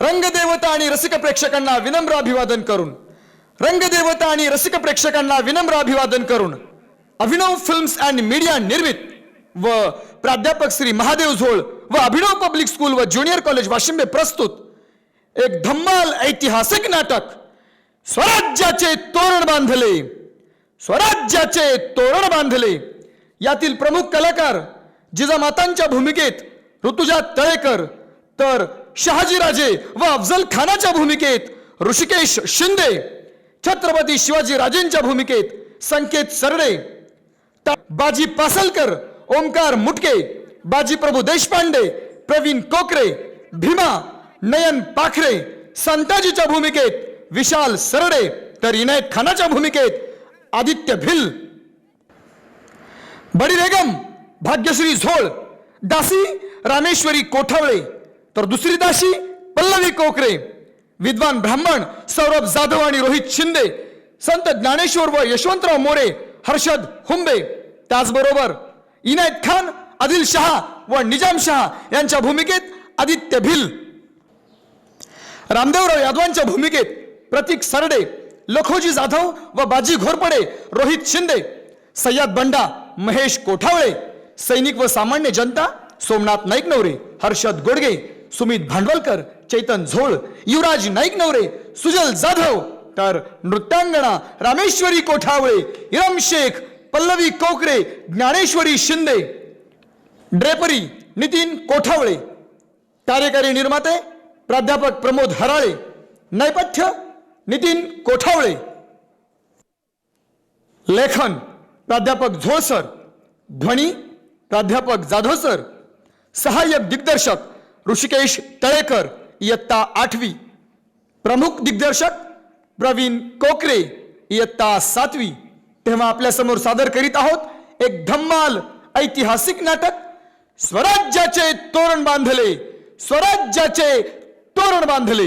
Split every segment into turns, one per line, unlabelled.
रंगदेवता आणि रसिक प्रेक्षकांना विनम्र अभिवादन करून रंगदेवता आणि रसिक प्रेक्षकांना विनम्र अभिवादन करून अभिनव फिल्म्स अँड मीडिया निर्मित व प्राध्यापक श्री महादेव झोळ व अभिनव पब्लिक स्कूल व ज्युनियर कॉलेज वाशिम प्रस्तुत एक धम्माल ऐतिहासिक नाटक स्वराज्याचे तोरण बांधले, स्वराज्याचे तोरण बांधले यातील प्रमुख कलाकार जिजामातांच्या भूमिकेत ऋतुजा तळेकर, तर शहाजीराजे व अफजल खानाच्या भूमिकेत ऋषिकेश शिंदे, छत्रपती शिवाजी राजेंच्या भूमिकेत संकेत सरडे, बाजी पासलकर, ओमकार मुटके, बाजी प्रभू देशपांडे, प्रवीण कोकरे, भीमा, नयन पाखरे, संताजीच्या भूमिकेत विशाल सरडे, तर इनायत खानाच्या भूमिकेत आदित्य भिल, बडी बेगम भाग्यश्री झोळ, दासी रामेश्वरी कोठावळे, तर दुसरी दासी पल्लवी कोकरे, विद्वान ब्राह्मण सौरभ जाधव आणि रोहित शिंदे, संत ज्ञानेश्वर व यशवंतराव मोरे, हर्षद हुंबे, त्याचबरोबर इनायत खान, आदिल शहा व निजाम शहा यांच्या भूमिकेत आदित्य भिल, रामदेवराव यादवांच्या भूमिकेत प्रतीक सरडे, लखोजी जाधव व बाजी घोरपडे, रोहित शिंदे, सय्यद बंडा, महेश कोठावळे, सैनिक व सामान्य जनता सोमनाथ नाईक नवरे, हर्षद गोडगे, सुमित भांडवलकर, चैतन झोळ, युवराज नाईक नवरे, सुजल जाधव, तर नृत्यांगणा रामेश्वरी कोठावळे, इरम शेख, पल्लवी कोकरे, ज्ञानेश्वरी शिंदे, ड्रेपरी नितीन कोठावळे, कार्यकारी निर्माते प्राध्यापक प्रमोद हराळे, नैपथ्य नितीन कोठावळे, लेखन प्राध्यापक झोळ सर, ध्वनी प्राध्यापक जाधव सर, सहाय्यक दिग्दर्शक ऋषिकेश तळेकर, इयत्ता 8वी, प्रमुख दिग्दर्शक प्रवीण कोकरे, इयत्ता 7वी. तेव्हा आपल्या समोर सादर करीत आहोत एक धम्माल ऐतिहासिक नाटक स्वराज्याचे तोरण बांधले, स्वराज्याचे तोरण बांधले.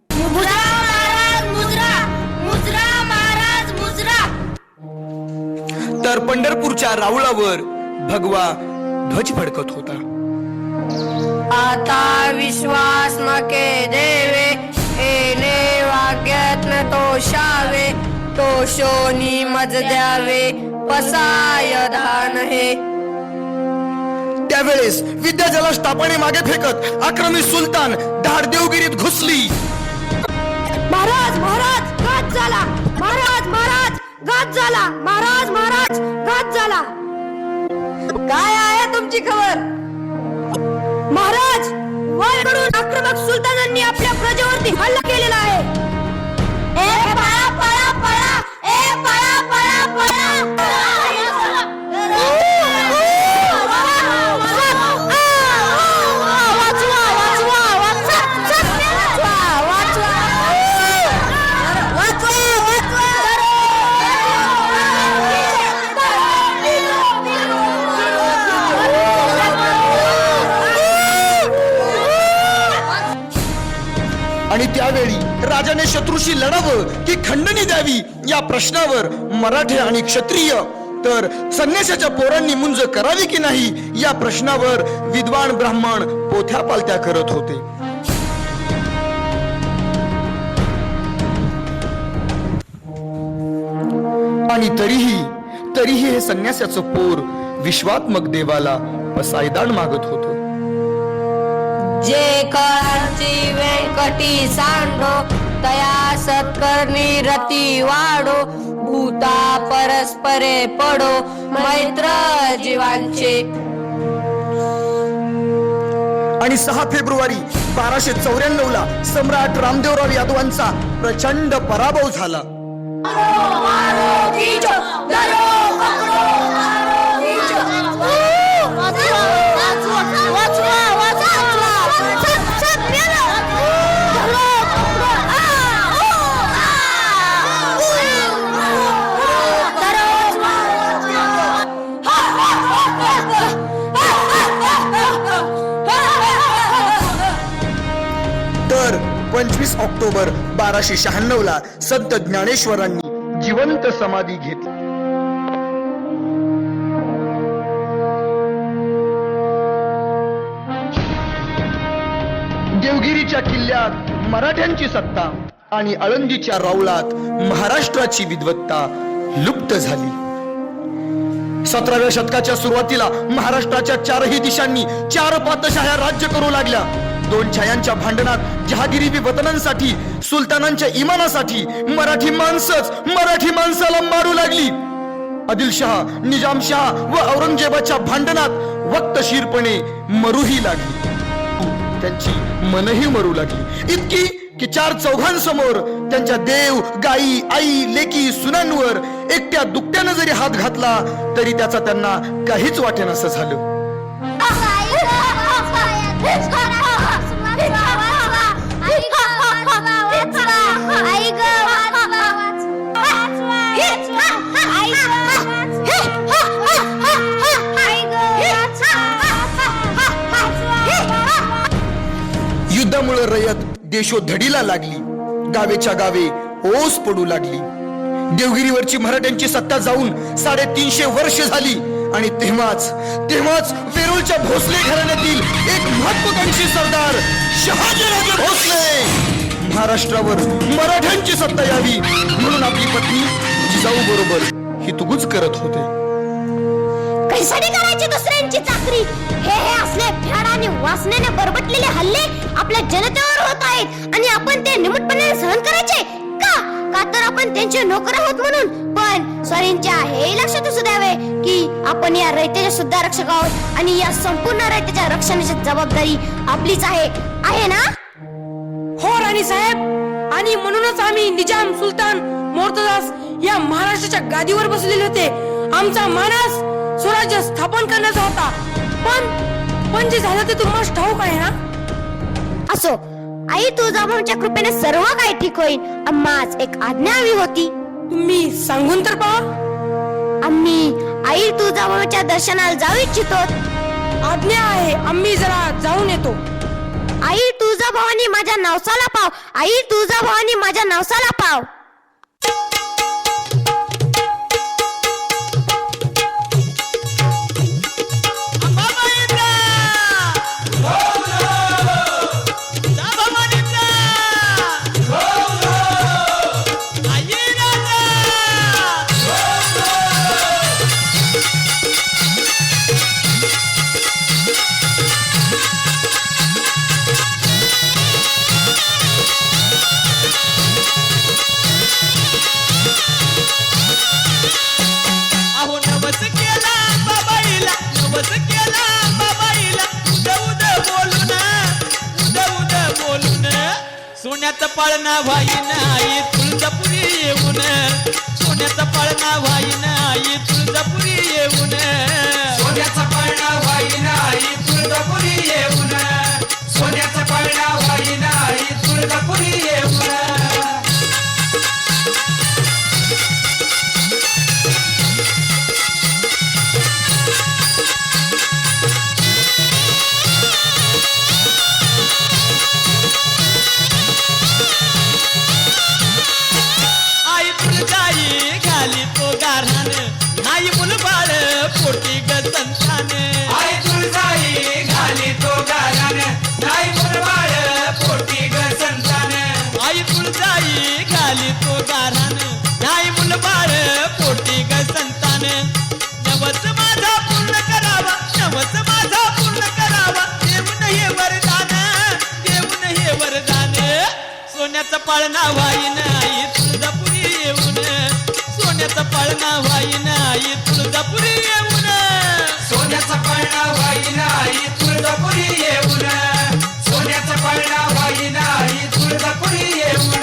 मुजरा महाराज मुजरा, मुजरा महाराज मुजरा.
तर पंढरपूरच्या राऊळावर भगवा ध्वज फडकत होता.
आता विश्वास नके देवे, एने वाग्यात्न तोषावे, तोषोनी मज द्यावे, पसाय धान हे.
त्यावेळेस विद्याजलाश तापाने मागे फेकत आक्रमी सुलतान धाड देवगिरीत घुसली.
महाराज महाराज घात झाला, महाराज महाराज घात झाला, महाराज महाराज घात झाला. काय आहे तुमची खबर? महाराज, वरकडून आक्रमक सुलतानांनी आपल्या प्रजेवरती हल्ला केलेला आहे. ए पळा पळा पळा, ए पळा पळा पळा.
आणि त्यावेळी राजाने शत्रूशी लढावं की खंडणी द्यावी या प्रश्नावर मराठे आणि क्षत्रिय, तर संन्यासाच्या पोरांनी मुंज करावी की नाही या प्रश्नावर विद्वान ब्राह्मण पोथ्या पालत्या करत होते. आणि तरीही हे संन्यासाचं पोर विश्वात्मक देवाला पसायदान मागत होत.
जे करची व्यंकटी सांडो, तया सत्कर्णी रती वाढो, भूता परस्परे पडो, मैत्र जीवांचे.
आणि 6 फेब्रुवारी 1294 ला सम्राट रामदेवराव यादवांचा प्रचंड पराभव झाला. तर 25 ऑक्टोबर 1296 ला संत ज्ञानेश्वरांनी जिवंत समाधी घेतली. देवगिरीच्या किल्ल्यात मराठ्यांची सत्ता आणि आळंदीच्या राऊळात महाराष्ट्राची विद्वत्ता लुप्त झाली. 17व्या शतकाच्या सुरुवातीला महाराष्ट्राच्या चारही दिशांनी 4 पातशाह्या राज्य करू लागल्या. 2 छायांच्या भांडणात जहागिरी वतनांसाठी, सुलतानांच्या इमानासाठी मराठी माणसंच मराठी माणसाला मारू लागली. आदिलशहा, निजामशहा व औरंगजेबाच्या भांडणात वक्तशीरपणे मरूही लागली. त्यांची मनही मरू लागली, इतकी की 4 चौघांसमोर त्यांच्या देव, गाई, आई, लेकी, सुनांवर एकट्या दुकट्यानं जरी हात घातला तरी त्याचा त्यांना काहीच वाटेनासं झालं. युद्धामुळे रयत देशोधडीला लागली. गावेच्या गावे ओस पडू लागली. देवगिरीवरची मराठ्यांची सत्ता जाऊन 350 वर्ष झाली आणि तेव्हाच वेरूळच्या भोसले घराण्यातील एक महत्वाकांक्षी सरदार शहाजीराजे भोसले महाराष्ट्रावर मराठ्यांची सत्ता यावी म्हणून आपली पत्नी जिजाऊ बरोबर हितगुज करत होते.
कशासाठी करायची दुसऱ्यांची चाकरी? हे असले भ्याड आणि वासनेने बरबटलेले हल्ले आपल्या जनतेवर होत आहेत आणि आपण ते निमूटपणे सहन करायचे का? का तर आपण त्यांचे नोकर आहोत म्हणून. पण स्वारींच्या हे लक्षात असू द्यावे की आपण या रयतेचे सुद्धा रक्षक आहोत आणि या संपूर्ण रयतेच्या रक्षणाची जबाबदारी आपलीच आहे ना?
हो राणी साहेब, आणि म्हणूनच आम्ही निजाम, सुलतान, मोर्तजास या महाराष्ट्राच्या गादीवर बसलेले होते. आमचा मानस स्वराज्य स्थापन करण्याचा होता. पण जे झालं ते तुम्हाला ठाऊक आहे ना?
असो, आई तुळजाभवानीच्या कृपेने सर्व काही ठीक होईल. आम्हाच एक आज्ञा हवी होती.
तुम्ही सांगून तर पहा.
आम्ही आई तुळजाभवानीच्या दर्शनाला जाऊ इच्छितो.
आज्ञा आहे, आम्ही जरा जाऊन येतो.
आई तुळजाभवानी माझ्या नवसाला पाव. आई तुळजाभवानी माझ्या नवसाला पाव.
सोन्याचा पाळणा व्हाईन आई तुळजापुरी येऊन, सोन्याचा पाळणा व्हाईन आई तुळजापुरी येऊन,
सोन्याचा पाळणा व्हाईन आई तुळजापुरी येऊन, सोन्याचा पाळणा व्हाईन आई तुळजापुरी येऊन.
पोटी ग संतान,
आई तुळजाई घाली तो गारान, नाही मुलबाळ पोटी ग संतान,
आई तुळजाई घाली तो गारान, नाही मुलबाळ पोटी ग संतान. नवस माझा पूर्ण करावा, नवस माझा पूर्ण करावा, देऊन हे वरदान, देऊन हे वरदान. सोन्याचा पाळणा व्हाईन आई तुळजापुरी येऊन, सोन्याचा पाळणा व्हाईन आई तुळजापुरी येऊन,
सोन्याचा पाळणा व्हाईन आई तुळजापुरी येऊन, सोन्याचा पाळणा व्हाईन आई तुळजापुरी येऊन.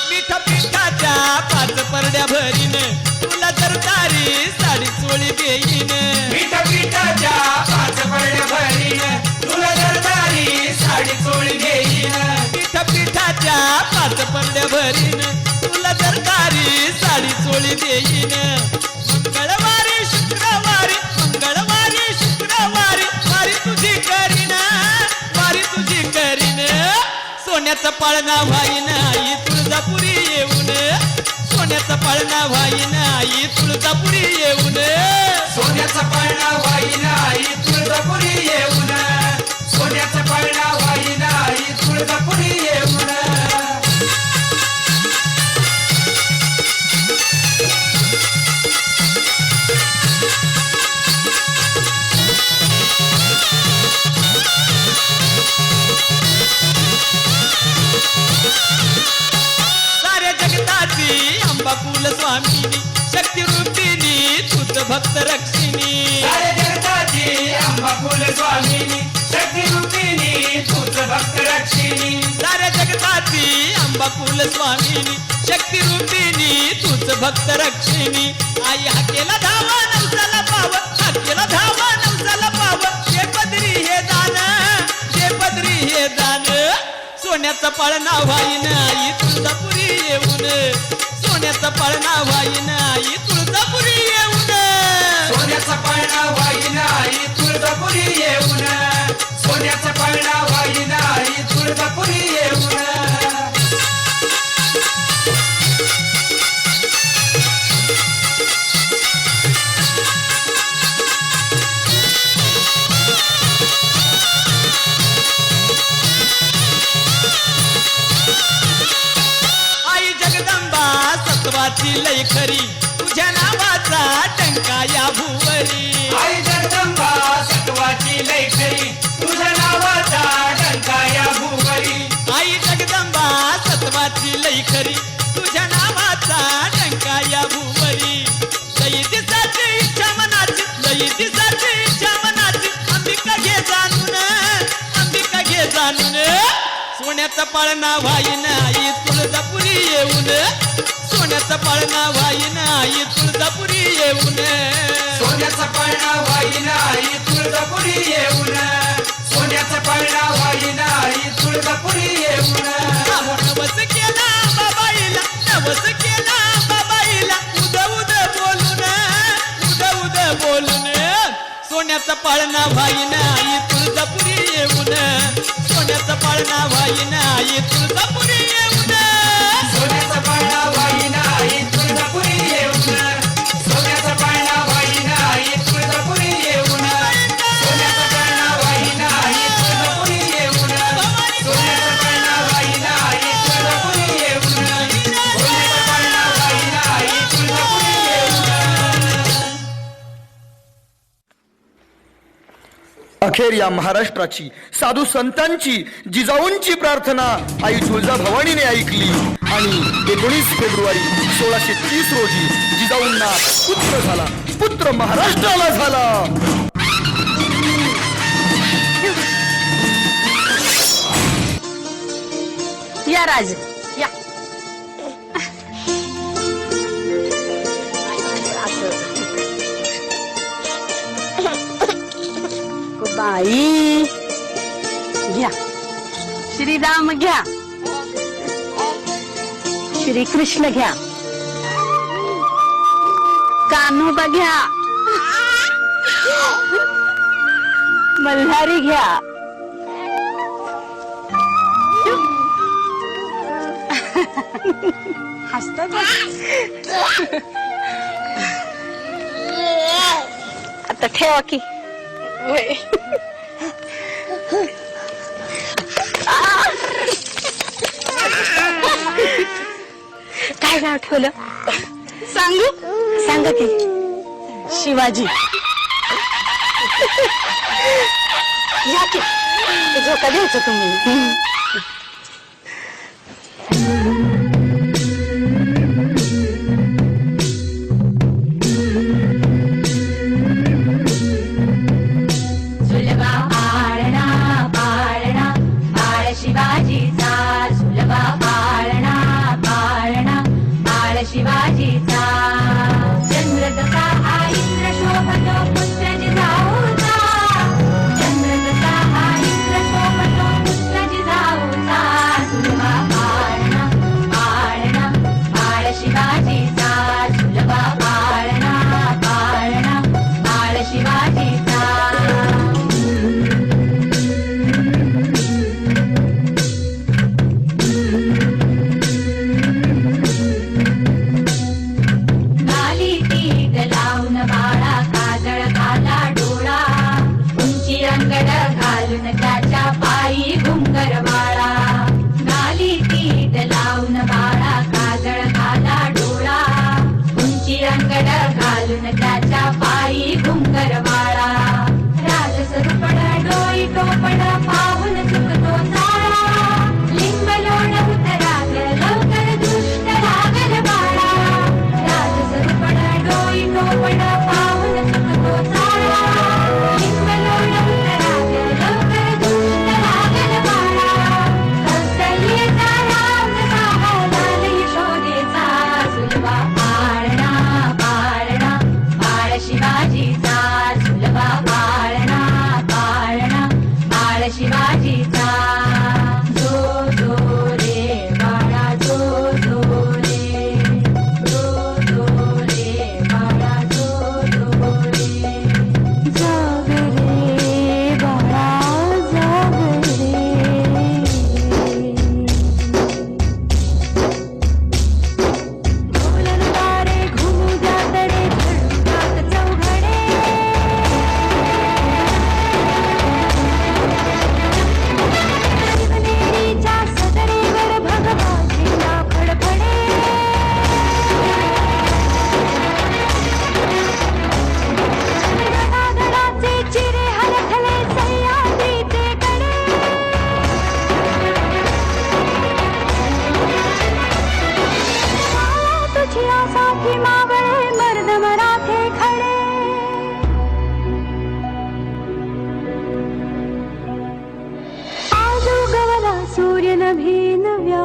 मिठा पिठाच्या 5 परड्या भरीन, तुला तर तारी साडी चोळी देईन.
मिठा पिठाच्या 5 परड्या भरीन, तुला दरदारी साडी चोळी घेईन.
मिठा पिठाच्या 5 परड्या भरीन, तुला तर तारी साडी चोळी देईन. मंगळवारी शुक्रवारी, मंगळवारी शुक्रवारी वारी तुझी करीन, वारी तुझी सोन्याचा पाळणा व्हाईन आई तुळजापुरी येऊन सोन्याचा पाळणा व्हाईन आई तुळजापुरी येऊन
सोन्याचा पाळणा वाईन आई तुळजापुरी येऊन सोन्याचा पाळणा वाईन आई तुळजापुरी येऊन
साऱ्या जगताची अंबा कुल स्वामिनी शक्ती रूपिणी तुझ भक्त रक्षिणी
सारे जगताची अंबा फुल स्वामिनी शक्ती रूपिणी तूच भक्त रक्षिणी
साऱ्या जगताची अंबा कुल स्वामिनी शक्ती रूपिणी तुझ भक्त रक्षिणी आई हाकेला धावा नवसाला पाव हाकेला धावा नवसाला पाव जे पदरी हे दान जे पदरी हे दान सोन्याचा पाळणा व्हाईन आई तुळजापुरी येऊन सोन्याचा पाळणा व्हाईन आई तुळजापुरी येऊन
सोन्याचा पाळणा वाईन आई तुळजापुरी येऊन सोन्याचा पाळणा वाईन आई तुळजापुरी येऊन
आई जगदंबा सत्वाची लय खरी तुझ्या नावाचा टंका या भुवरी
आई जगदंबा सत्वाची लय खरी तुझ्या नावाचा डंका या भुवरी
आई जगदंबा सत्वाची लय खरी तुझ्या नावाचा टंका या भुवरी लई दिसाची इच्छा मनाची लई दिसाची इच्छा मनाची अंबिका घे जाणून अंबिका घे जाणून सोन्याचा पाळणा व्हाईन आई तुळजापुरी येऊन सोन्याचा पाळणा व्हाईन आई तुळजापुरी येऊन
सोन्याचा पाळणा वाईन आई तुळजापुरी येऊन सोन्याचा पाळणा वाईन आई तुळजापुरी येऊन
नवस केला बाबाईला नवस केला बाबाईला उद उद बोलून उद उद बोलून सोन्याचा पाळणा व्हाईन आई तुळजापुरी येऊन सोन्याचा पाळणा व्हाईन आई तुळजापुरी येऊन
सोन्याचा पाळणा वाईन आई तुळजापुरी येऊन सोन्याचा पाळणा वाईन आई तुळजापुरी येऊन सोन्याचा पाळणा वाईन आई तुळजापुरी येऊन सोन्याचा पाळणा वाईन आई तुळजापुरी येऊन सोन्याचा पाळणा वाईन आई तुळजापुरी येऊन
अखेर या महाराष्ट्राची साधू संतांची जिजाऊंची प्रार्थना आई तुळजाभवानीने ऐकली आणि 19 फेब्रुवारी 1630 रोजी जिजाऊंना पुत्र झाला पुत्र महाराष्ट्राला झाला.
या राज या बाई घ्या श्रीराम घ्या श्रीकृष्ण घ्या कान्होबा घ्या मल्हारी घ्या हसतात आता ठेवा की काय नाव ठेवलं सांगू सांगा की शिवाजी या की झोका द्यायचं तुम्ही
सुलभा पाळणा पाळणा बाळ शिवाजीचा सुलभा पाळणा पाळणा बाळ शिवाजीचा चंद्र जसा हा इंद्र शोभतो पुत्र जिजाऊचा चंद्र जसा हा इंद्र शोभतो पुत्र जिजाऊचा सुलभा पाळणा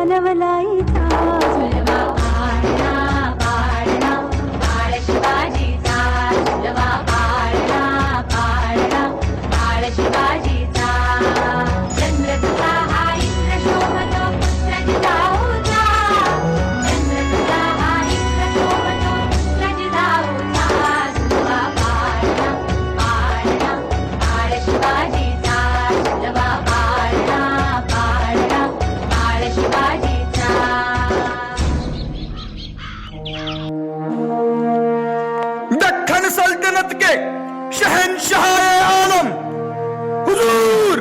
नवलाईचा झुलवा पाळणा पाळणा बाळ शिवाजीचा झुलवा पाळणा पाळणा बाळ शिवाजीचा चंद्र तुझा हा इंद्र शोभतो पुत्र जिजाऊचा चंद्र तुझा हा इंद्र शोभतो पुत्र जिजाऊचा झुलवा पाळणा पाळणा बाळ शिवाजीचा झुलवा पाळणा पाळणा बाळ शिवाजीचा
दक्खन सल्तनत के शहनशाह आलम हुजूर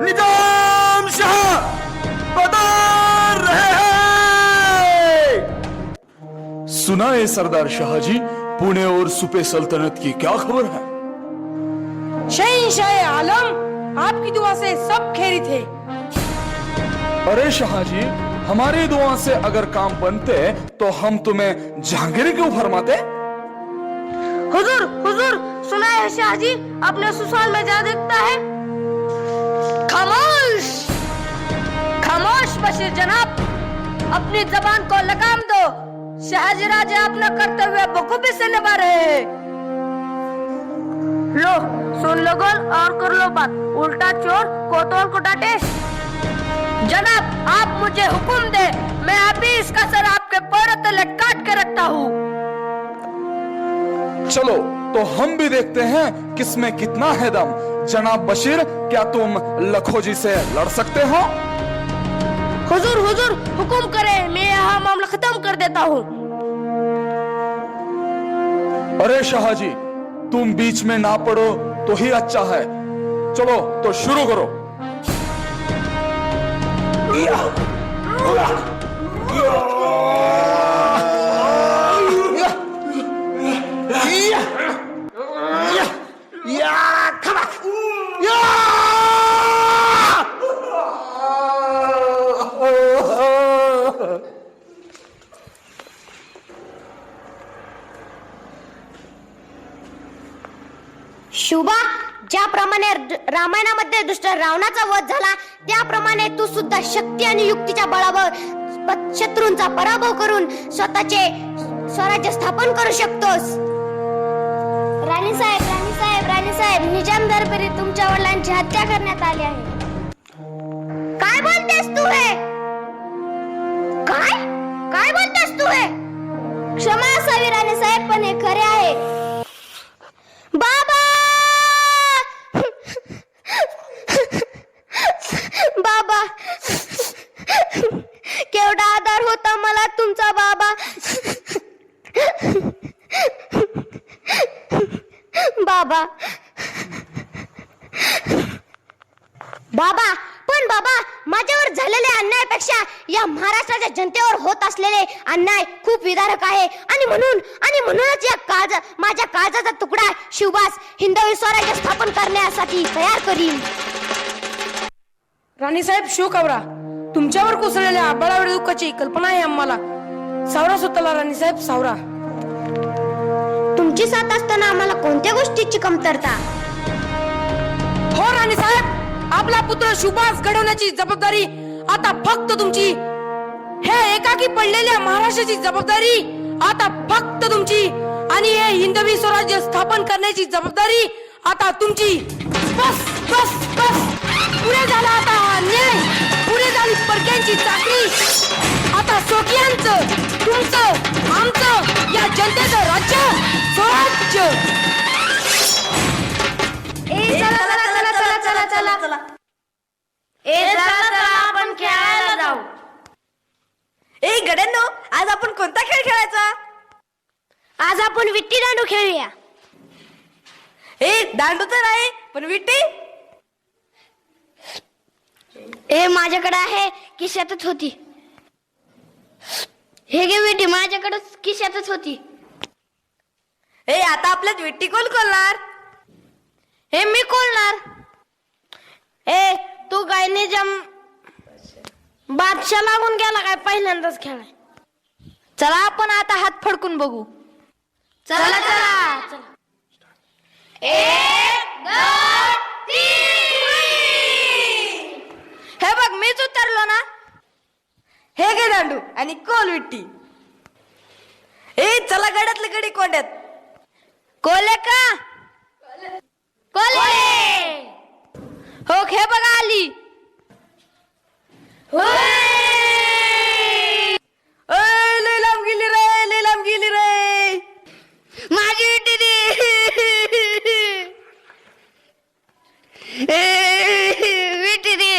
निजाम शाह पधार रहे हैं। सुना है सरदार शाहजी, पुणे और सुपे सल्तनत की क्या खबर है?
शहंशाह आलम, आपकी दुआ से सब खैरियत है।
अरे शाहजी, हमारी दुआ से अगर काम बनते तो हम तुम्हें जहांगीर क्यों फरमाते?
हुजूर हुजूर सुना है शाहजी अपने ससुराल में जा देखता है।
खामोश खामोश बशीर जनाब, अपनी जबान को लगाम दो। शाहजी राजे अपना कर्तव्य बखूबी से निभा रहे हैं।
लो सुन लो गोल और कर लो बात, उल्टा चोर कोतवाल को डांटे।
जनाब आप मुझे हुक्म दे, मैं अभी इसका सर आपके पैरों तले काट के रखता हूँ।
चलो तो हम भी देखते हैं किसमें कितना है दम। जनाब बशीर, क्या तुम लखोजी से लड़ सकते हो?
हुजूर हुजूर हुक्म करें, मैं यहाँ मामला खत्म कर देता हूँ।
अरे शाहजी, तुम बीच में ना पड़ो तो ही अच्छा है। चलो तो शुरू करो।
शुभा, ज्याप्रमाणे रामायणामध्ये दुष्ट रावणाचा वध झाला त्याप्रमाणे तू सुद्धा शक्ती आणि युक्तीच्या बळावर शत्रूंचा पराभव करून स्वतःचे स्वराज्य स्थापन करू शकतोस। राणी साहेब, राणी साहेब, राणी साहेब, निजाम दरबारी तुमच्या वडिलांची हत्या करण्यात आली आहे। काय बोलतेस तू हे? काय काय बोलतेस तू हे? क्षमा असावी राणी साहेब, पण हे खरे आहे। बाबा बाबा, केवढा आधार होता मला तुमचा बाबा। बाबा बाबा, पण बाबा माझ्यावर झालेल्या अन्यायापेक्षा या महाराष्ट्राच्या जनतेवर होत असलेले अन्याय खूप विदारक आहे आणि म्हणूनच या माझ्या काळजाचा तुकडा शिवबास हिंदवी स्वराज्य स्थापन करण्यासाठी तयार करीन।
राणी साहेब शोकावरा, तुमच्यावर कोसळलेल्या आबाळावर दुःखाची कल्पना आहे आम्हाला। सावरा स्वतःला राणी साहेब, सावरा।
तुमची साथ असताना आम्हाला कोणत्या गोष्टीची कमतरता?
हो राणी साहेब, आपला पुत्र सुभाष घडवण्याची जबाबदारी आता फक्त तुमची। हे एकाकी पडलेल्या महाराष्ट्राची जबाबदारी आता फक्त तुमची आणि हे हिंदवी स्वराज्य स्थापन करण्याची जबाबदारी आता तुमची। बस बस बस, पुरे झाला आता हा अन्याय, पुरे झाली परक्यांची चाकरी। आता स्वकीयांचं, तुमचं, आमचं, या जनतेचं राज्य स्वराज्य।
चला आपण खेळायला जाऊ।
ए गड्यांनो, आज आपण कोणता खेळ खेळायचा?
आज आपण विट्टी दांडू खेळूया।
ए दांडू तर आहे, पण विट्टी?
ए माझ्याकडे आहे, खिशातच होती। हे घे विट्टी, माझ्याकडे खिशातच होती।
ए आता आपल्यात विट्टी कोण खोलणार?
हे मी खोलणार। ए तू काय निजाम बादशाह लागून गेला काय पहिल्यांदाच खेळाय?
चला आपण आता हात फडकून बघू।
चला चला चला। 1 2 3
हे बघ मीच उतरलो ना। हे घे दांडू आणि कोल विट्टी. ए चला गड्यातले गडी कोंड्यात. कोले का
कोले
हो हे बघा आली. लय लांब गेली रे, लय लांब गेली रे
माझी दीदी. विटी दे.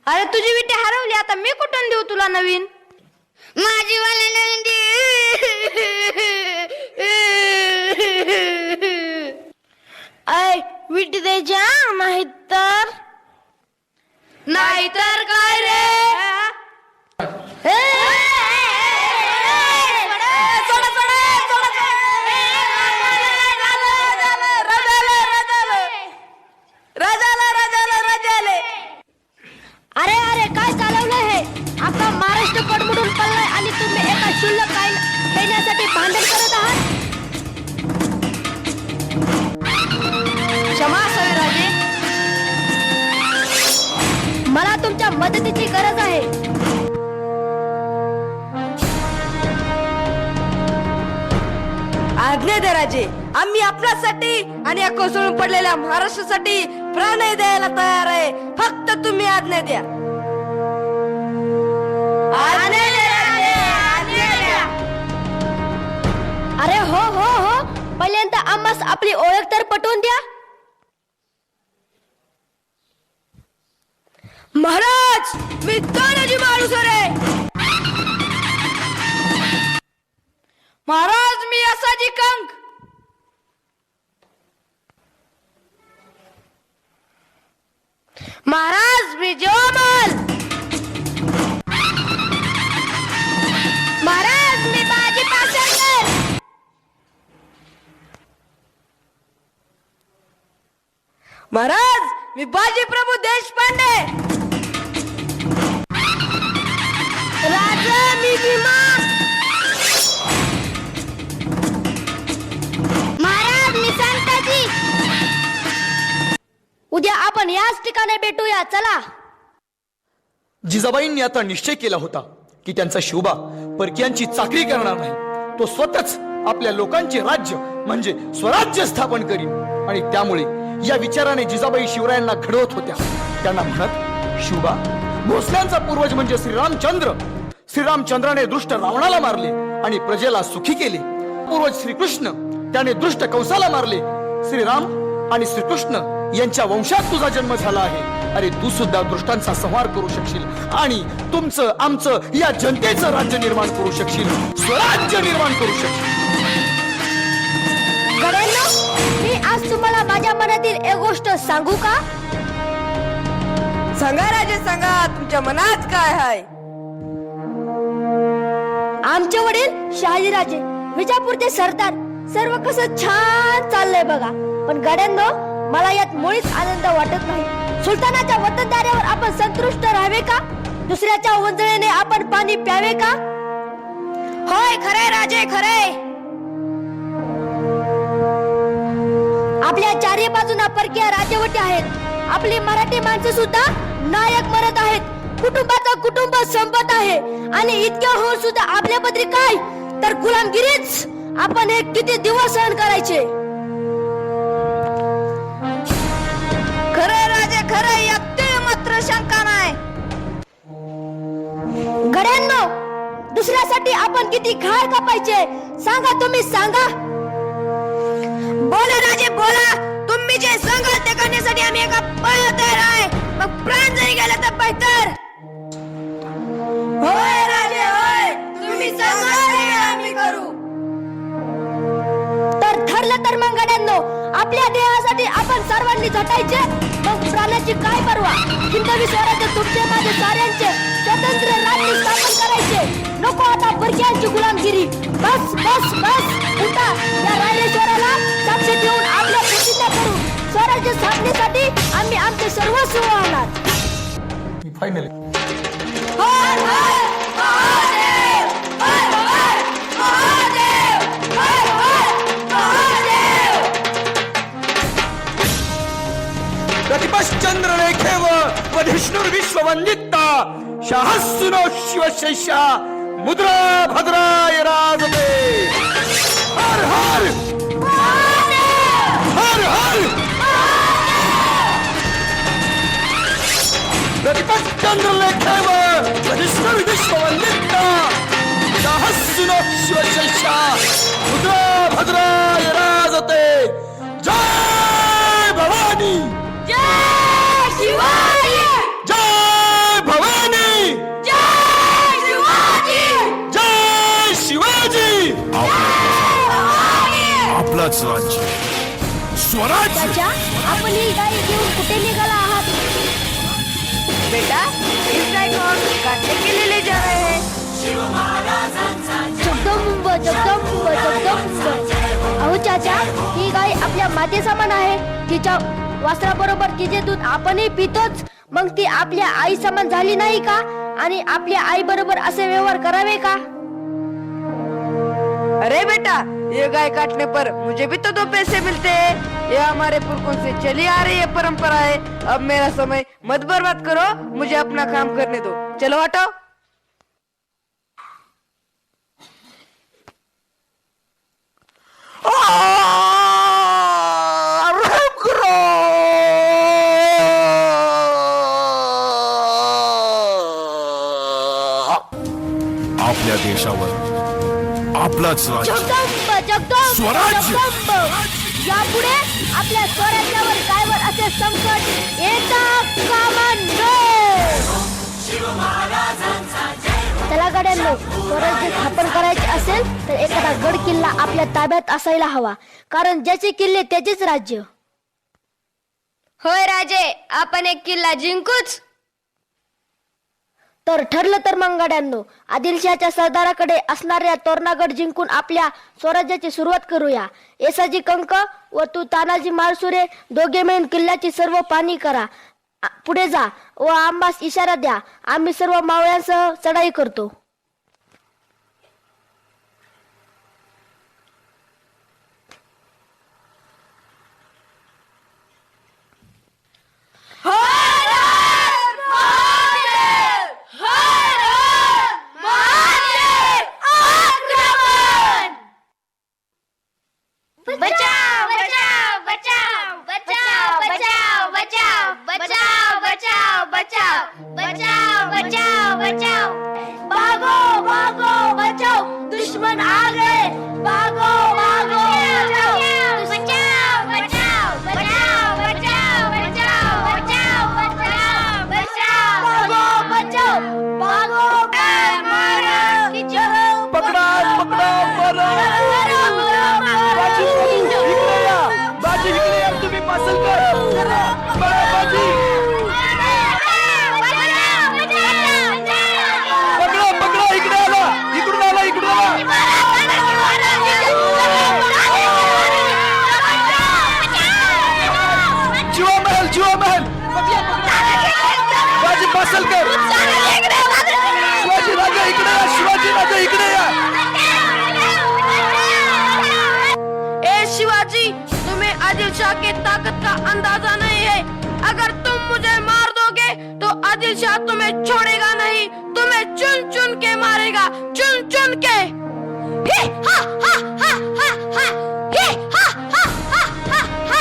अरे तुझी विटी हरवली, आता मी कुठून देऊ तुला नवीन.
माझी वाली नवीन दे.
ऐ विटी द्यायच्या नाहीतर नाहीतर काय रे.
अरे अरे काय चालवलं हे. आता महाराष्ट्र कडमडून पडलाय आणि तुम्ही एका शुल्लक काय देण्यासाठी भांडण करत आहात.
क्षमा असावी राजे.
मला तुमच्या मदतीची गरज आहे.
आज्ञा द्या राजे. आम्ही आपल्यासाठी आणि या कोसळून पडलेल्या महाराष्ट्रासाठी प्राणही द्यायला तयार आहे. फक्त तुम्ही आज्ञा द्या. आज्ञा द्या राजे, आज्ञा द्या.
अरे हो हो हो, पहिल्यांदा आम्हास आपली ओळख तर पटवून द्या.
महाराज मी तानाजी मालुसरे आहे. महाराज मी असाजी कंक. महाराज मी जोमल.
महाराज मी बाजी पासरकर.
महाराज मी बाजी प्रभू देशपांडे.
राजा मी भीमा. महाराज मी संताजी. उद्या आपण याच ठिकाणी भेटूया. चला.
जिजाबाईंनी आता निश्चय केला होता की त्यांचा शिवबा परकीयांची चाकरी करणार नाही. तो स्वतःच आपल्या लोकांचे राज्य म्हणजे स्वराज्य स्थापन करीन. आणि त्यामुळे या विचाराने जिजाबाई शिवरायांना घडवत होत्या. त्यांना म्हणत, शिवबा भोसल्यांचा पूर्वज म्हणजे श्रीरामचंद्र. श्रीरामचंद्राने दुष्ट रावणाला मारले आणि प्रजेला सुखी केले. पूर्वज श्रीकृष्ण त्याने दुष्ट कंसाला मारले. श्रीराम आणि श्रीकृष्ण यांच्या वंशात तुझा जन्म झाला आहे. अरे तू सुद्धा दुष्टांचा संहार करू शकशील आणि तुमचं आमचं या जनतेचं राज्य निर्माण करू शकशील, स्वराज्य निर्माण करू शकशील.
गड्यांनो, मी आज तुम्हाला माझ्या मनातील एक गोष्ट सांगू का.
सांगा राजे सांगा, तुमच्या मनात काय आहे.
आमचे वडील शहाजीराजे विजापूर ते सरदार सर्व कसं छान चाललंय बघा. पण गड्यांनो, मला यात मुळीच आनंद वाटत नाही. सुलतानाच्या वतनदाऱ्यावर आपण संतुष्ट राहावे का. दुसऱ्याच्या वंजळीने आपण पाणी प्यावे का.
होय खरे राजे खरे.
आपल्या चारी बाजूना परकीय राज्यवटी आहेत. आपली मराठी माणसं सुद्धा नायक मरत आहेत. कुटुंबाचा कुटुंब संपत आहे आणि इतक्या होऊन सुद्धा आपल्या पदरी काय तर गुलामगिरीच. आपण हे किती दिवस सहन करायचे.
खरे राजे खरे, यात तीळ मात्र शंका नाही.
गड्यांनो, दुसऱ्यासाठी आपण किती घाळ कापायचे सांगा. तुम्ही सांगा.
बोला राजे बोला. तुम्ही जे सांगाल ते करण्यासाठी आम्ही एका पाया तयार आहे. मग प्राण जरी गेला तर बेहतर. होय राजे होय, तुम्ही सांगाल ते आम्ही करू.
तर ठरलं तर मग गड्यांनो, आपल्या देहासाठी आपण सर्वांनी झटायचे. मग प्राणाची काय परवा. हिंदवी स्वराज्य तुमचे माझे साऱ्यांचे स्वतंत्र राज्य स्थापन करायचे. नको आता परक्यांची गुलामगिरी. बस बस बस. उठा, या राजेश्वराला साक्ष देऊन आपल्या प्रतिज्ञा करू. स्वराज्य स्थापनेसाठी आम्ही आमचे सर्वस्व वाहणार.
फायनली
हर हर महादेव. हर हर महादेव. हर हर महादेव.
प्रतिपश्चंद्र रेखेवर विष्णुर्विश्ववन्दिता शाहस्सुनो शिवशैषा मुद्रा भद्राय राजते हर हर हर हर प्रतिपत्चंद्रलेखेव विष्णुर्विश्ववन्दिता शाहस्सुनो शिवशैषा मुद्रा भद्राय राजते जय भवानी
जय शिवाजी
जय भवानी
जय शिवाजी
जय शिवाजी
आपलाच राज्य स्वराज्य
चाचा आपण ही गाय घेऊन कुठे निघाला आहात
बेटा इस गाय को हम काटने के लिए ले जा रहे हैं
जगदंब जगदंब जगदंब अहो चाचा ही गाय आपल्या माते समान आहे तिच्या वासराबरोबर तिचे दूध आपणही पितोच मग ती आपल्या आई समान झाली नाही का आणि आपल्या आई बरोबर असे व्यवहार करावे का
अरे बेटा ये गाय काटने पर मुझे भी तो 2 पैसे मिलते हैं ये हमारे पुरखों से चली आ रही है परंपरा है अब मेरा समय मत बर्बाद करो मुझे अपना काम करने दो चलो हटाओ
आपल्या देशावर आपलाच राज्य
जगदंब जगदंब
स्वराज्य!
जगदंब यापुढे आपल्या स्वराज्यावर कायवर असे संकट येता कामा नये चला गड्यांनो स्वराज्य स्थापन करायचे असेल तर एखादा गड किल्ला आपल्या ताब्यात असायला हवा कारण ज्याचे किल्ले त्याचेच राज्य होय राजे आपण एक किल्ला जिंकूच तर ठरलं तर मग गड्यांनो आदिलशहाच्या सरदाराकडे असणाऱ्या तोरणागड जिंकून आपल्या स्वराज्याची सुरुवात करूया येसाजी कंक व तू तानाजी माळसुरे दोघे मिळून किल्ल्याची सर्व पाणी करा पुढे जा व आंबास इशारा द्या आम्ही सर्व मावळ्यांसह चढाई करतो बचाव बचाव बचाव बचाव बचाव बचाव बचाव बचाव बचाव बचाव बचाव बचाव भागो भागो बचाओ दुश्मन आ गए भागो भागो बचाओ बचाओ बचाओ बचाओ बचाओ बचाओ बचाओ बचाओ बचाओ भागो बचाओ भागो मारो
पकडा पकडा बाजी इकडे या बाजी इकडे या तुम्ही पासलकर बाजी पकडा पकडा इकडे आला इकडून आला इकडून आला जीवा महल बाजी पासलकर शिवाजी राजा इकडे या शिवाजी राजा इकडे या
ए शिवाजी तुम्हें आदिल शाह के ताकत का अंदाजा नहीं है अगर तुम मुझे मार दोगे तो आदिल शाह तुम्हें छोड़ेगा नहीं तुम्हें चुन चुन के मारेगा चुन चुन के
हे हा हा हा हा हा हे हा हा हा हा हा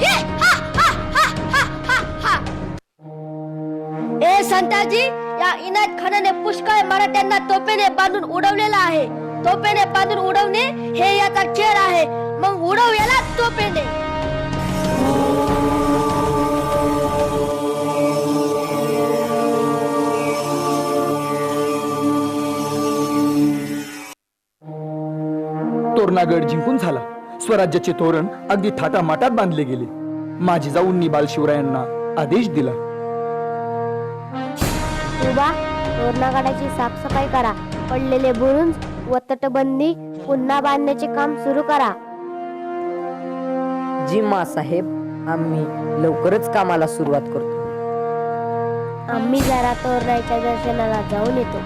हे हा हा हा हा हा हा ए संताजी या इनायत खानाने पुष्कळ मराठ्यांना तोफेने बांधून उडवलेला आहे तोफेने बांधून उडवणे हे याचा खेळ आहे मग उडव याला तोफेने
तोरणागड जिंकून झाला स्वराज्याचे तोरण अगदी थाटामाटात बांधले गेले माझी जाऊंनी बालशिवरायांना आदेश दिला
उभा तोरणागडाची साफसफाई करा पडलेले बुरुंज व तटबंदी पुन्हा बांधण्याचे काम सुरू करा
जी साहेब आम्ही लवकरच कामाला सुरुवात करतो
आम्ही जरा तोरणाच्या दर्शनाला जाऊन येतो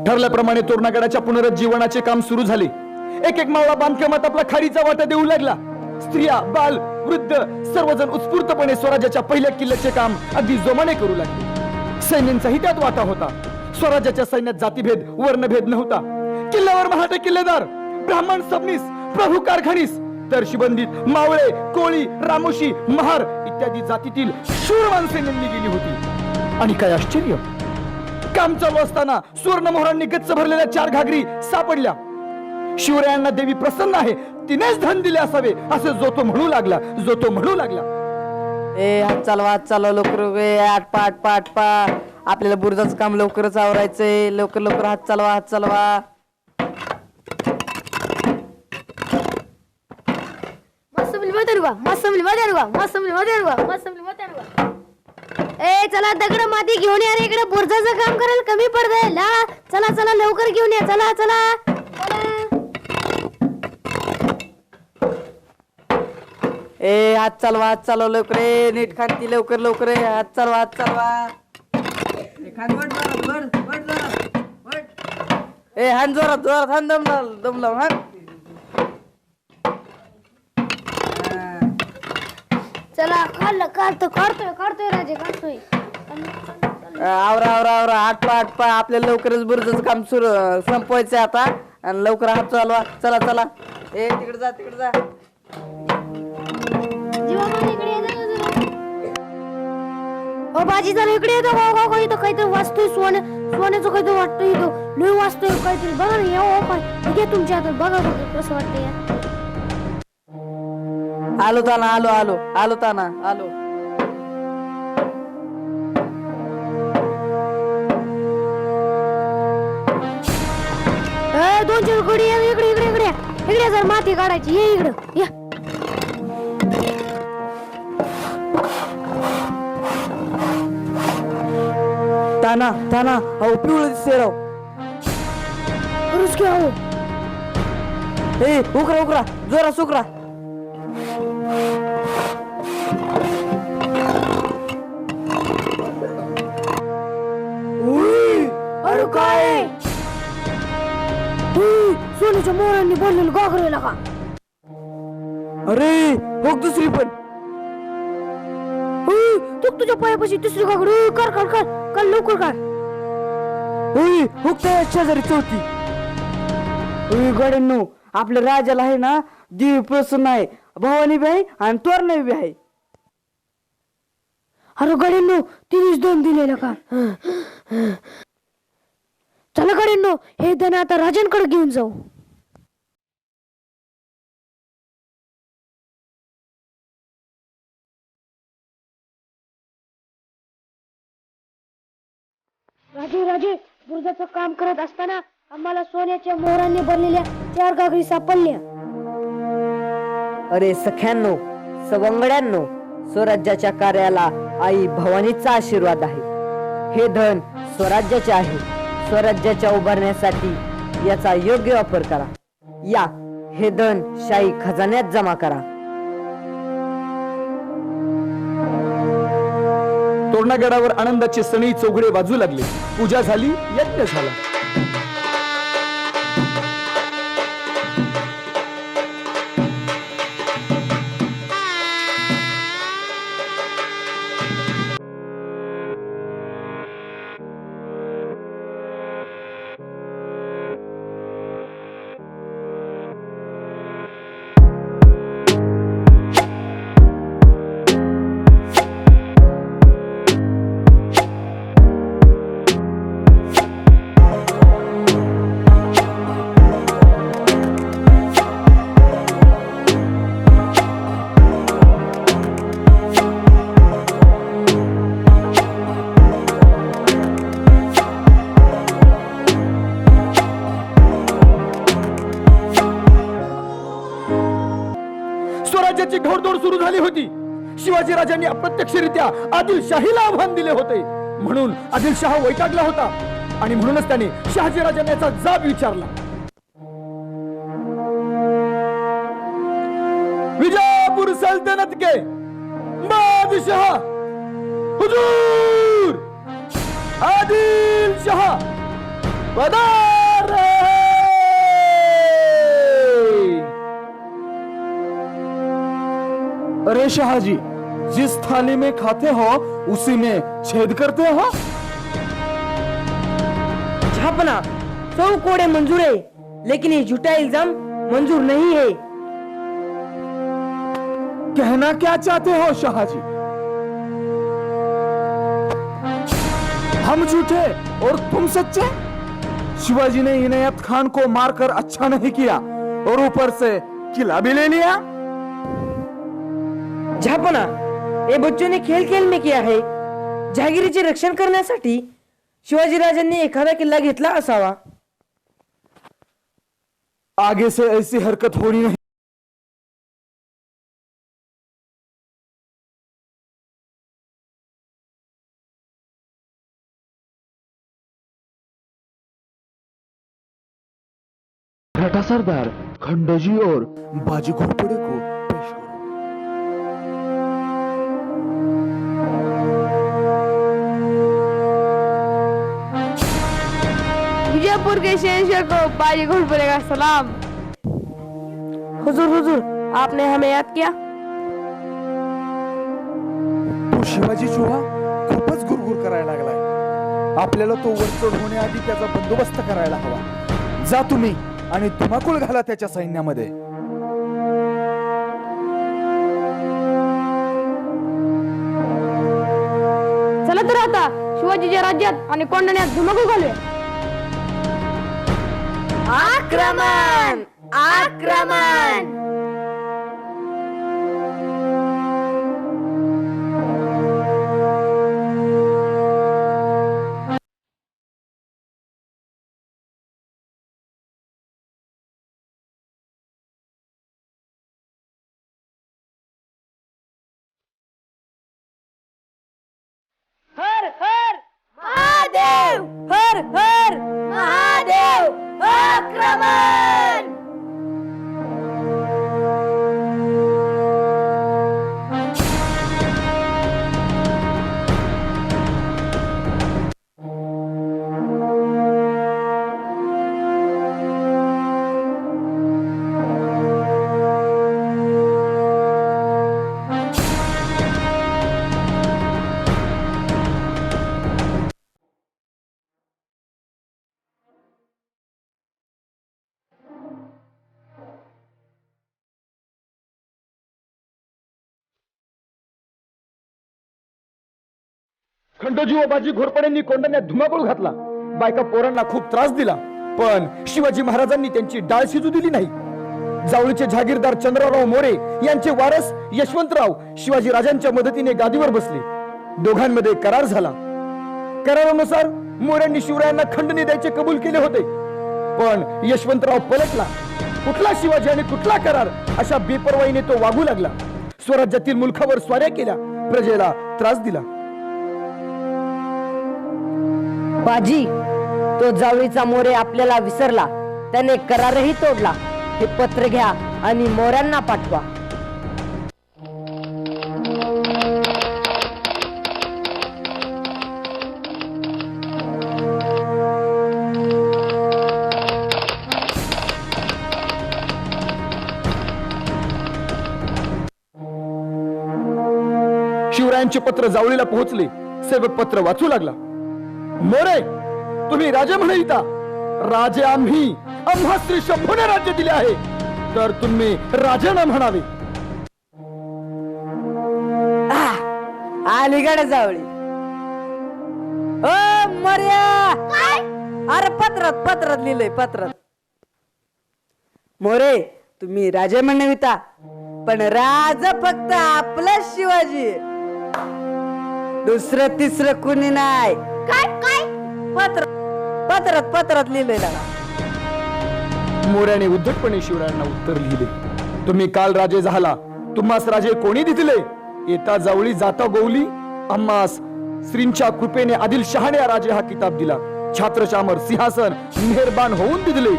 ठरल्याप्रमाणे तोरणागडाच्या पुनरुज्जीवनाचे काम सुरू झाले एक एक मावळा बांधकामात आपला खारीचा वाटा देऊ लागला स्त्रिया, बाल, वृद्ध सर्वजण उत्स्फूर्तपणे स्वराज्याच्या पहिल्या किल्ल्याचे काम अगदी जोमाने करू लागले. सैन्यांचाही त्यात वाटा होता. स्वराज्याच्या सैन्यात जातीभेद, वर्णभेद नव्हता. किल्ल्यावर मराठे किल्लेदार, ब्राह्मण सबनीस, प्रभू कारखानीस, तर शिबंदित मावळे, कोळी, रामोशी, महार इत्यादी जातीतील शूर माणसे नेमली गेली होती. आणि काय आश्चर्य, काम चालू असताना सुवर्ण मोहरांनी गच्च भरलेल्या 4 घागरी सापडल्या. शिवरायांना देवी प्रसन्न आहे, तिनेच धन दिले असावे असे जो तो म्हणू लागला.
ए हात चालवा लवकर आटपा आपल्याला बुरजाचं काम लवकरच आवरायचंय. लवकर हात चालवा.
ए चला दगड माती घेऊन या रे, इकडे बुरजाचं काम करायला कमी पडतंय. चला लवकर घेऊन या. चला
ए हात चालवा लवकर नीट खांती लवकर हात चालवा. ए हान जोरात हान दम लाव हान.
चला काढतोय राजे काढतोय.
आवरा आटपा आपल्याला लवकरच बुरजाचं काम संपवायचंय आता. आणि लवकर हात चालवा. चला ए तिकडे जा.
ओ बाजी जरा इकडे येतो. हो इथं काहीतरी वाचतोय. सोन्याचं काहीतरी वाटतंय. इथं लय वाचतोय काहीतरी. बघा ना या पण घे तुमच्या हातात. बघा कसं वाटतंय या.
आलो ताना.
दोन चार गडी इकडे जर माती काढायची. ये इकडं या.
ताना अहो पिवळ दिसते राव. ए उकरा जोरा सुकरा.
अरे काय सोन्याच्या मोरांनी बोललेलं गागरेला का?
अरे हो दुसरी पण.
तुझ्या पायापाशी दुसरी गागरे. कर लवकर कर.
हुकता शेजारी चौथी. गड्यांनो आपल्या राजाला आहे ना देवी प्रसन्न आहे. भवानी बी आहे आणि तोरणा बी आहे.
अरे गड्यांनो 32 दिलेलं का? चला गड्यांनो हे धन आता राजांकडे घेऊन जाऊ. राजे बुरजाचं काम करत असताना आम्हाला सोन्याच्या मोहरांनी भरलेल्या 4 गागरी सापडल्या.
अरे सख्यांनो, सवंगड्यांनो, स्वराज्याच्या कार्याला आई भवानीचा आशीर्वाद आहे. हे धन स्वराज्याचे आहे. स्वराज्याच्या उभारण्यासाठी याचा योग्य वापर करा. या हे धन शाही खजान्यात जमा करा.
तोरणागडावर आनंदाचे सणी चौघडे वाजू लागले. पूजा झाली, यज्ञ झाला. स्वराज्याची घोडदौड सुरू झाली होती. शिवाजी राजांनी अप्रत्यक्षरित्या आदिलशाहीला आव्हान दिले होते. म्हणून आदिलशाह वैतागला होता आणि म्हणूनच त्याने शहाजी राजांना याचा जाब विचारला. विजापूर सल्तनत के बादशाह हुजूर आदिलशाह पधार रहे. नहीं शहाजी, जिस थाली में खाते हो उसी में छेद करते हो।
झापना, 100 कोड़े मंजूर है, लेकिन ये झूठा इल्जाम मंजूर नहीं है।
कहना क्या चाहते हो शहाजी? हम झूठे और तुम सच्चे? शिवाजी ने इनायत खान को मारकर अच्छा नहीं किया और ऊपर से किला भी ले लिया।
झापना, हे बच्चों ने खेल खेल में किया है। जहागिरीचे रक्षण करण्यासाठी शिवाजीराजांनी एखादा किल्ला घेतला असावा।
आगे से ऐसी हरकत होनी नहीं। मराठा सरदार खंडोजी और बाजी घोरपड़े को पेश करो।
विजयपुर के शहंशाह को बाजी घोड़पड़े का सलाम।
हुजूर हुजूर, आपने हमें याद किया।
तो शिवाजी चुहा खूपच गुरगुर करायला लागलाय। आपल्याला तो वरचढ होण्याआधी त्याचा बंदोबस्त करायला हवा। जा तुम्ही आणि धुमाकूळ घाला त्याच्या सैन्यामध्ये।
चला तर आता शिवाजीच्या राज्यात आणि कोंढाण्यात धुमाकूळ घालूया।
आक्रमण आक्रमण।
हर हर
महादेव
हर हर
महादेव आक्रमण।
खंडोजी व बाजी घोरपड्यांनी कोंढाण्यात धुमाकूळ घातला। बायका पोरांना खूप त्रास दिला, पण शिवाजी महाराजांनी त्यांची डाळ शिजू दिली नाही। जावळीचे जहागीरदार चंद्रराव मोरे यांचे वारस यशवंतराव शिवाजी राजांच्या मदतीने गादीवर बसले। दोघांमध्ये करार झाला। करारानुसार मोऱ्यांनी शिवरायांना खंडणी द्यायचे कबूल केले होते, पण यशवंतराव पलटला। कुठला शिवाजी आणि कुठला करार अशा बेपर्वाईने तो वागू लागला। स्वराज्यातील मुलखावर स्वाऱ्या केल्या, प्रजेला त्रास दिला।
बाजी, तो जावळीचा मोरे आपल्याला विसरला, त्याने करारही तोडला। हे पत्र घ्या आणि मोऱ्यांना पाठवा।
शिवरायांचे पत्र जावळीला पोहोचले। सेवक पत्र वाचू लागला। मोरे, तुम्ही राजे म्हणता। राजे आम्ही, आम्हा श्री शंभूने राज्य दिले आहे, तर तुम्ही राजांना म्हणावे।
अलीकडे जावळी। ओ मोर्या, अरे पत्रात लिहिलंय पत्रात। मोरे, तुम्ही राजे म्हणता, पण राज फक्त आपला शिवाजी, दुसरं तिसरं कुणी नाही।
काय काय
पत्रात लिहिलंय ना।
मोऱ्याने उद्धटपणे शिवरायांना उत्तर लिहिले, तुम्ही काल राजे झाला, तुम्हास राजे कोणी दिले? येता जावळी जाता गोवली, आम्हास श्रींच्या कृपेने आदिलशहाने राजे हा किताब दिला। छात्रचामर सिंहासन मेहरबान होऊन दिले।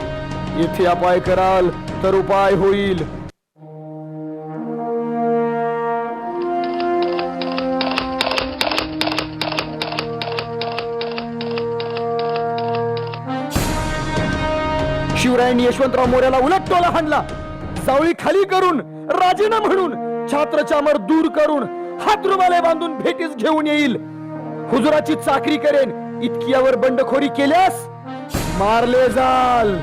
येथे अपाय कराल तर उपाय होईल। शिवरायांनी यशवंतराव मोऱ्याला उलट टोला हाणला। जावळी खाली करून राजीनामा म्हणून छात्रचामर दूर करून हात रुमाले बांधून भेटीस घेऊन येईल. हुजुराची चाकरी करेन इतकी यावर बंडखोरी केल्यास मारले जाल.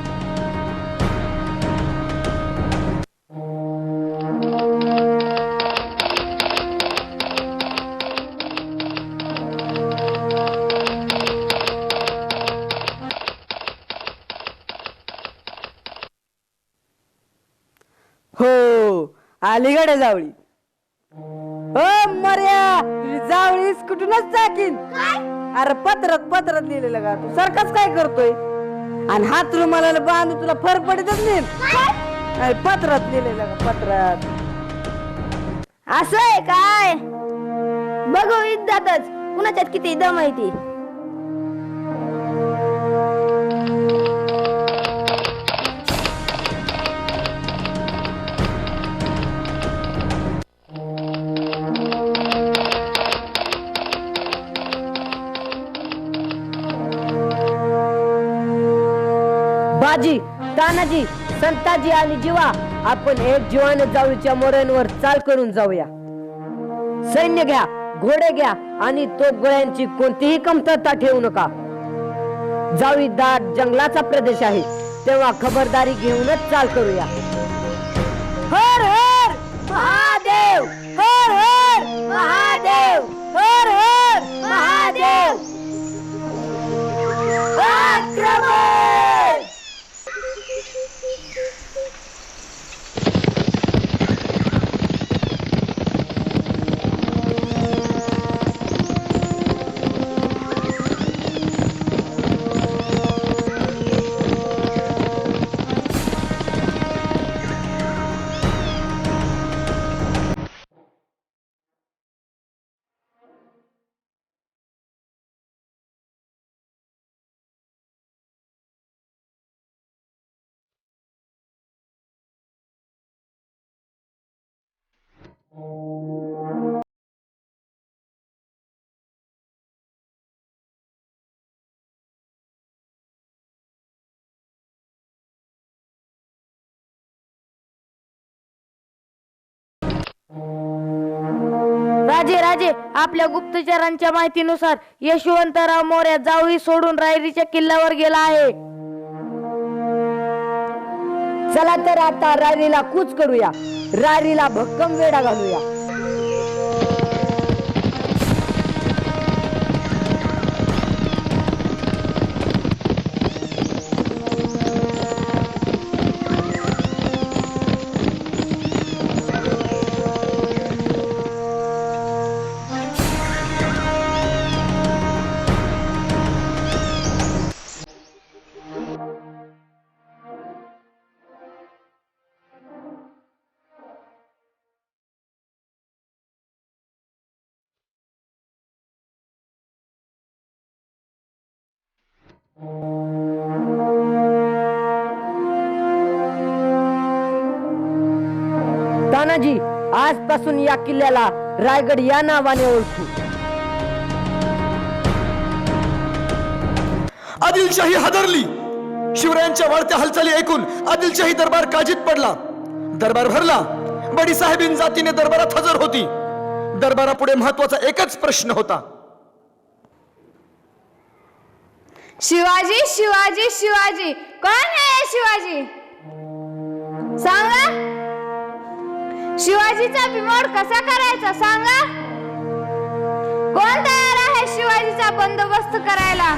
हो अलीकडे जावळी. हो मर्या तुझी जावळीस कुठूनच टाकीन. अरे पत्रात लिहिलेलं का तू सारखाच काय करतोय आणि हात रुमाला बांधून तुला फर पडतच नाही. पत्रात लिहिलेलं का पत्रात.
असं आहे काय? बघू युद्धातच कुणाच्यात किती दम आहे ती.
बाजी तानाजी संताजी आणि जीवा आपण एक जीवानं जाऊच्या मोरांवर चाल करून जाऊया. सैन्य घ्या घोडे घ्या आणि तोफ गोळ्यांची कोणतीही कमतरता ठेवू नका. जावी दाट जंगलाचा प्रदेश आहे तेव्हा खबरदारी घेऊनच चाल करूया. हर हर महादेव हर हर महादेव हर हर महादेव. आक्रमण.
राजे आपल्या गुप्तचरांच्या माहितीनुसार यशवंतराव मोर्या जावळी सोडून रायरीच्या किल्ल्यावर गेला आहे.
चला तर आता रारीला कूच करूया. रारीला भक्कम वेढा घालूया. तानाजी आजपासून या किल्ल्याला रायगड या नावाने ओळखू.
आदिलशाही हादरली. शिवरायांच्या वाढत्या हालचाली ऐकून आदिलशाही दरबार काळजीत पडला. दरबार भरला. बडी साहेबीन जातीने दरबारात हजर होती. दरबारापुढे महत्वाचा एकच प्रश्न होता.
शिवाजी शिवाजी शिवाजी कोण आहे शिवाजी? सांगा. शिवाजीचा बिमोड कसा करायचा सांगा. कोण तयार आहे शिवाजीचा बंदोबस्त करायला?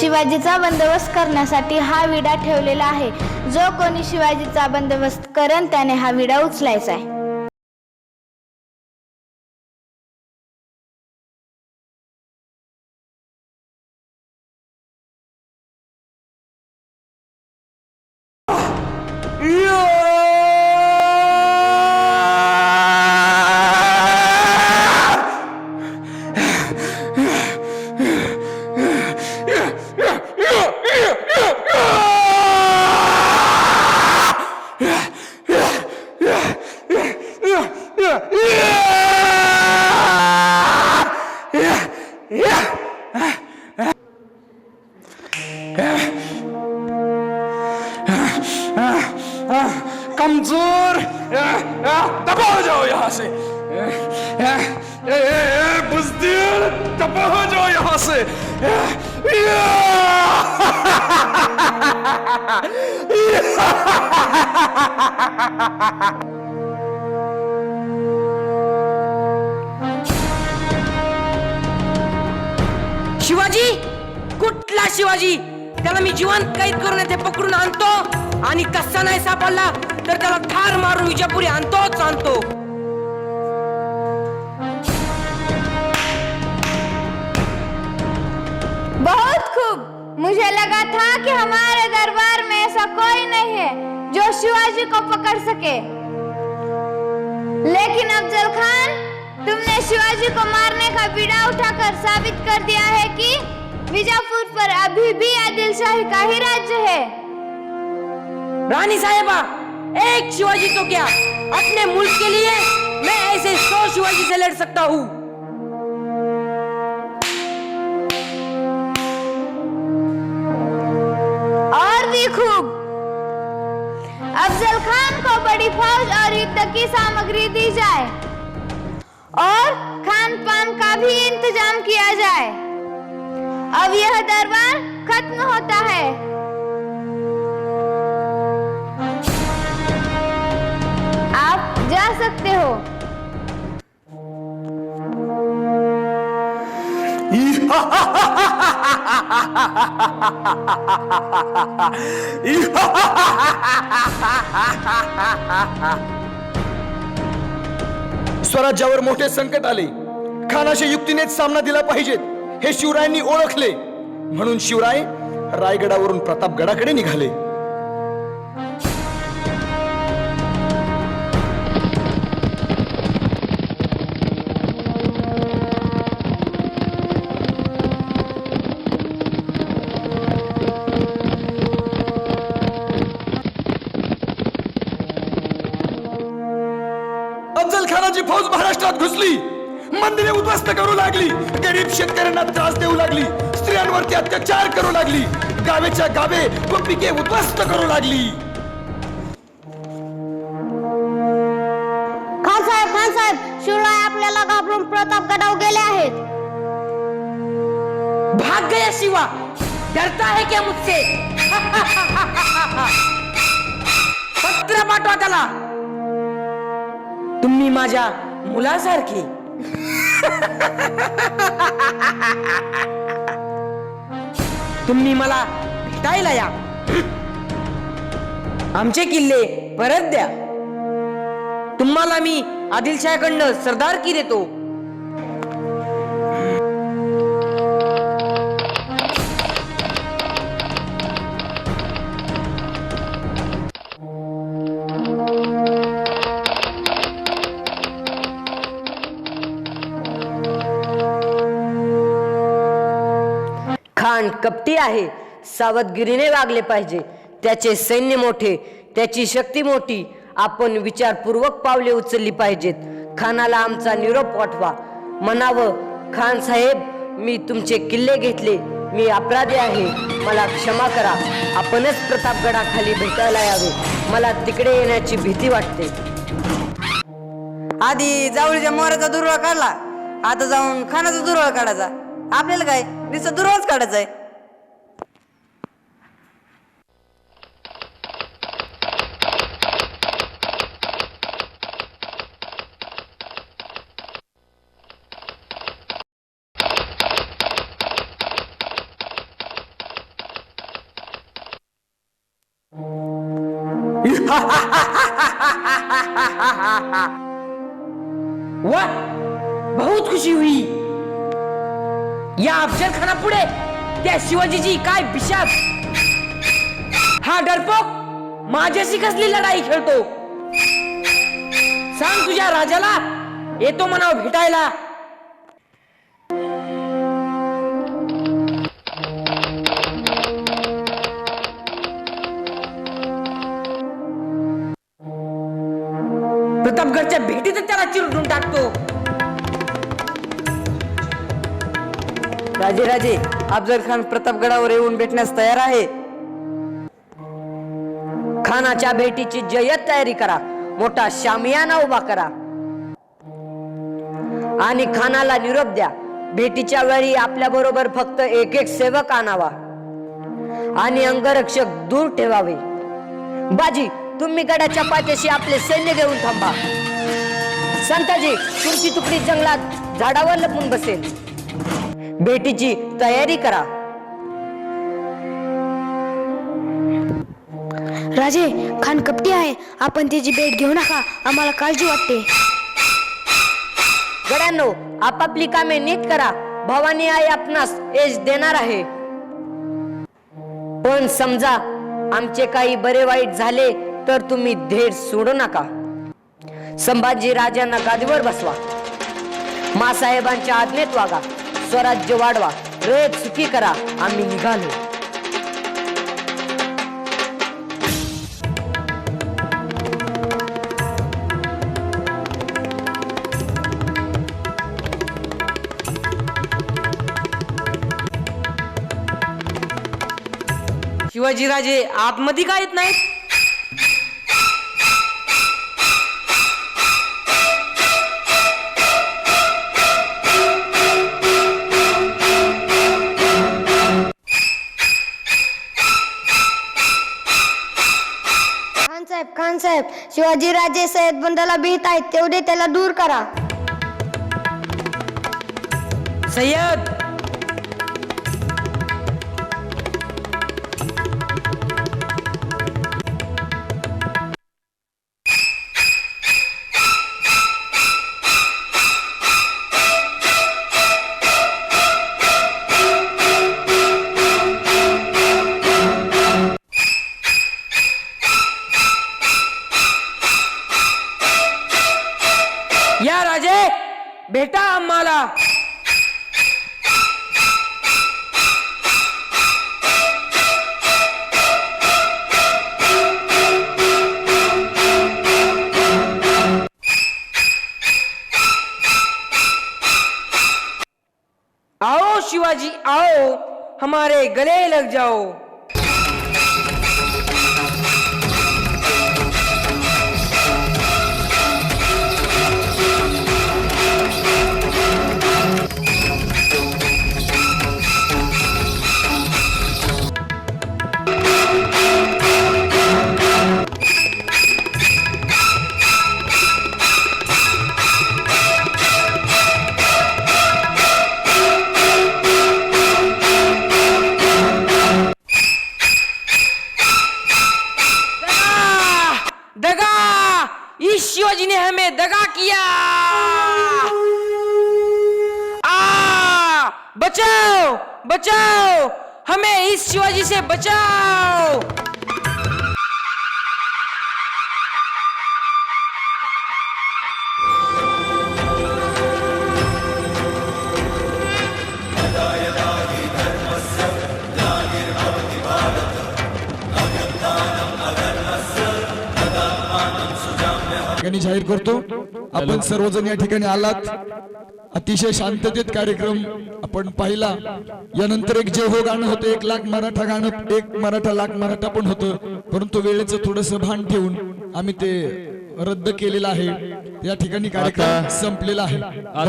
शिवाजीचा बंदोबस्त करण्यासाठी हा विडा ठेवलेला आहे. जो कोणी शिवाजीचा बंदोबस्त करेन त्याने हा विडा उचलायचा आहे.
कमजोर दबा हो जाओ यहाँ से बुज़दिल दबा हो जाओ यहाँ से
शिवाजी, कुठला शिवाजी? त्याला मी जिवंत कैद करून येथे पकडून आणतो आणि कसा नाही सापडला तर त्याला ठार मारून विजापुरी आणतोच आणतो.
बहुत खूब. मुझे लगा था कि हमारे दरबार में ऐसा कोई नहीं है जो शिवाजी को पकड़ सके, लेकिन अफजल खान, तुमने शिवाजी को मारने का बीड़ा उठाकर साबित कर दिया है कि बीजापुर पर अभी भी आदिल शाही का ही राज्य है.
रानी साहेबा, एक शिवाजी तो क्या, अपने मुल्क के लिए मैं ऐसे 100 शिवाजी से लड़ सकता हूँ.
और भी खूब. अफजल खान को बड़ी फौज और युद्ध की सामग्री दी जाए और खान पान का भी इंतजाम किया जाए. अब यह दरबार खत्म होता है. आप जा सकते हो.
स्वराज्यावर मोठे संकट आले. खानाच्या युक्तीनेच सामना दिला पाहिजेत हे शिवरायांनी ओळखले. म्हणून शिवराय रायगडावरून प्रतापगडाकडे निघाले. अफजल खानाची फौज महाराष्ट्रात घुसली. मंदिरे उद्ध्वस्त करू लागली. गरीब शेतकऱ्यांना त्रास देऊ लागली. स्त्रियांवरती अत्याचार करू लागली. गावेच्या गावे व पिके उद्ध्वस्त करू लागली.
खान साहेब, शिवराय आपल्याला घाबरून प्रतापगडावर गेले आहेत.
भाग गया शिवा, डरता है क्या मुझसे? पत्र पाठवा त्याला. तुम्ही माझ्या मुलासारखे. तुम्ही मला भेटायला या. आमचे किल्ले परत द्या. तुम्हाला मी आदिलशाहीकडनं सरदारकी देतो.
खान कपटी आहे. सावधगिरीने वागले पाहिजे. त्याचे सैन्य मोठे, त्याची शक्ती मोठी. आपण विचारपूर्वक पावले उचलली पाहिजेत. खानाला आमचा निरोप पाठवा. म्हणावं, खान साहेब, मी तुमचे किल्ले घेतले. मी अपराधी आहे. मला क्षमा करा. आपणच प्रतापगडाखाली भेटायला यावे. मला तिकडे येण्याची भीती वाटते.
आधी जावळीच्या मोराचा दुर्वा काढला, आता जाऊन खानाचा दुर्वा काढायचा. आपल्याला काय नुसतं दुर्वाच काढायचा आहे. वाह, बहुत खुशी हुई. या अफजल खाना पुढे त्या शिवाजीची काय बिशाप. हा डरपोक माझ्याशी कसली लढाई खेळतो. सांग तुझ्या राजाला येतो म्हणाव भेटायला. प्रतापगडच्या भेटीतच त्याला चिरडून टाकतो.
राजे राजे, अफजल खान प्रतापगडावर येऊन भेटण्यास तयार आहे. खानाच्या भेटीची जय्यत तयारी करा. मोठा शामियाना उभा करा आणि खानाला निरोप द्या. भेटीच्या वेळी आपल्या बरोबर फक्त एक एक सेवक आणावा आणि अंगरक्षक दूर ठेवावे. बाजी, तुम्ही गडाच्या पाठीशी आपले सैन्य घेऊन थांबा. संताजी, तुमची तुकडी जंगलात झाडावर लपून बसेल. भेटीची तयारी करा.
राजे, खान कपटी आहे. आपण त्याची भेट घेऊ नका, आम्हाला काळजी वाटते.
गड्यांनो, आपापली कामे नीट करा. भवानी आई आपणास यश देणार आहे. पण समजा आमचे काही बरे वाईट झाले तर तुम्ही धीर सोडू नका. संभाजी राजांना गादीवर बसवा. मासाहेबांच्या आज्ञेत वागा. स्वराज्य वाढवा. रयत सुखी करा. आम्ही निघालो.
शिवाजीराजे आतमध्ये काय येत नाहीत?
खान साहेब, शिवाजी राजे सय्यद बंदाला भीत आहेत, तेवढे त्याला दूर करा.
सय्यद, या राजे, भेटा आम्हाला. आओ शिवाजी, आओ, हमारे गले लग जाओ. दगा, इस शिवाजी ने हमें दगा किया. बचाओ, बचाओ, हमें इस शिवाजी से बचाओ.
ठिकाणी जाहीर करतो, आपण सर्वजण या ठिकाणी आलात. अतिशय शांततेत कार्यक्रम आपण पाहिला. यानंतर एक जे हो गाणं होतं, 1 लाख मराठा गाणं, 1 मराठा लाख मराठा पण होतं, परंतु वेळेचं थोडंसं भान ठेवून आम्ही ते रद्द केलेलं आहे. या ठिकाणी कार्यक्रम संपलेला आहे.